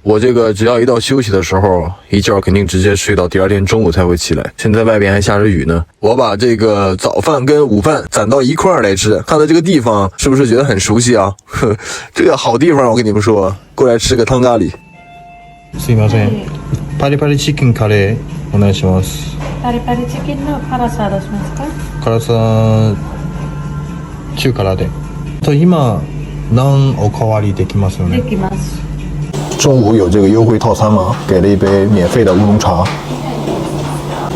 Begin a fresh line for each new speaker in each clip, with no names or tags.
我这个只要一到休息的时候，一觉肯定直接睡到第二天中午才会起来。现在外边还下着雨呢，我把这个早饭跟午饭攒到一块儿来吃。看到这个地方是不是觉得很熟悉啊？这个好地方，我跟你们说，过来吃个汤咖喱。
すいません。パリパリチキンカレーお願いします。
パリパリチキンの辛さどうしますか？
辛さ中辛で。今何おかわりできますよね？
できます。
中午有这个优惠套餐嘛，给了一杯免费的乌龙茶。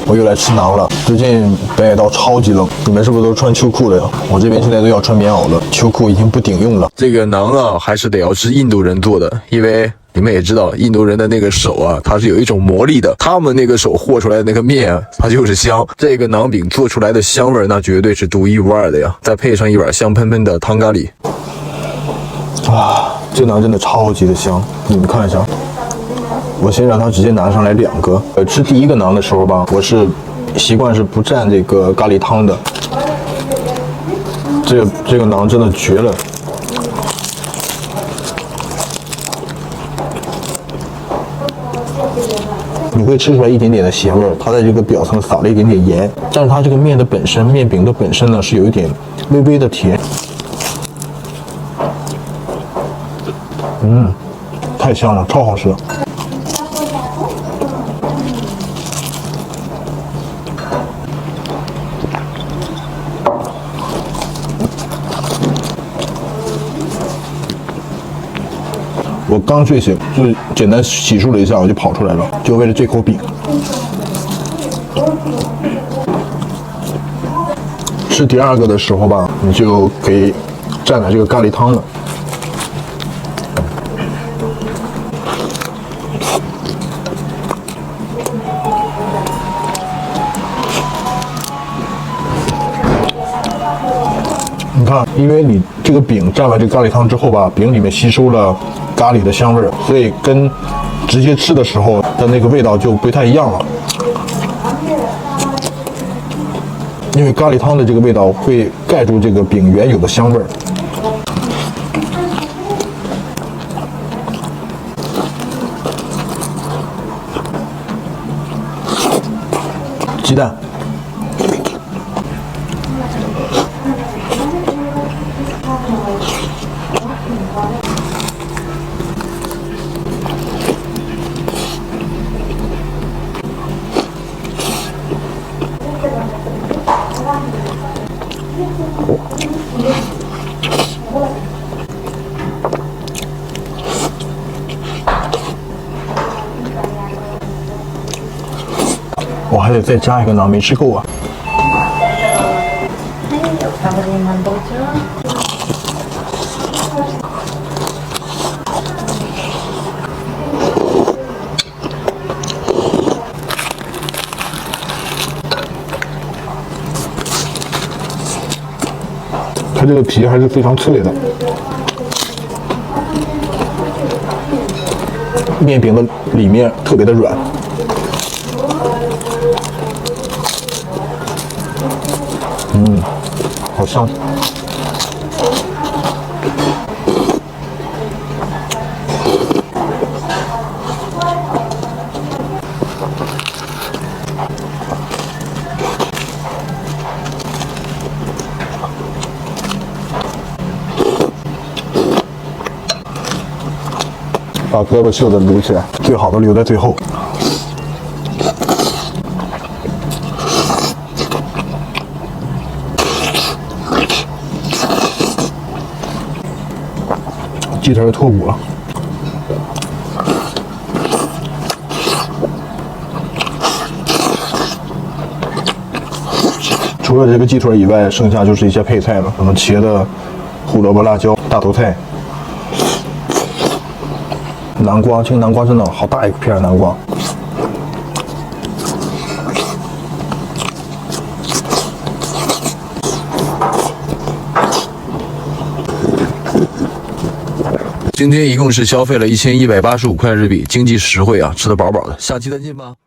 我又来吃馕了。最近北海道超级冷，你们是不是都穿秋裤了呀？我这边现在都要穿棉袄了，秋裤已经不顶用了。这个馕啊，还是得要吃印度人做的，因为你们也知道，印度人的那个手啊，它是有一种魔力的，他们那个手和出来的那个面啊，它就是香。这个馕饼做出来的香味，那绝对是独一无二的呀！再配上一碗香喷喷的汤咖喱，啊，这馕真的超级的香，你们看一下。我先让他直接拿上来2个。吃第一个馕的时候吧，我是习惯是不蘸这个咖喱汤的。这个馕真的绝了。你会吃出来一点点的咸味儿，它在这个表层撒了一点点盐，但是它这个面的本身，面饼的本身呢是有一点微微的甜。太香了，超好吃。我刚睡醒，就简单洗漱了一下，我就跑出来了，就为了这口饼。吃第2个的时候吧，你就可以蘸点这个咖喱汤了。你看，因为你这个饼蘸完这个咖喱汤之后吧，饼里面吸收了咖喱的香味儿，所以跟直接吃的时候的那个味道就不太一样了。因为咖喱汤的这个味道会盖住这个饼原有的香味儿。鸡蛋。我还得再加一个馕，没吃够啊。它这个皮还是非常脆的，面饼的里面特别的软。好香。把胳膊袖子撸起来，最好的留在最后。鸡腿脱骨了，除了这个鸡腿以外，剩下就是一些配菜了，什么茄子、胡萝卜、辣椒、大头菜、南瓜。这个南瓜真的好大一片南瓜。今天一共是消费了1185块日币，经济实惠啊，吃得饱饱的。下期再见吧。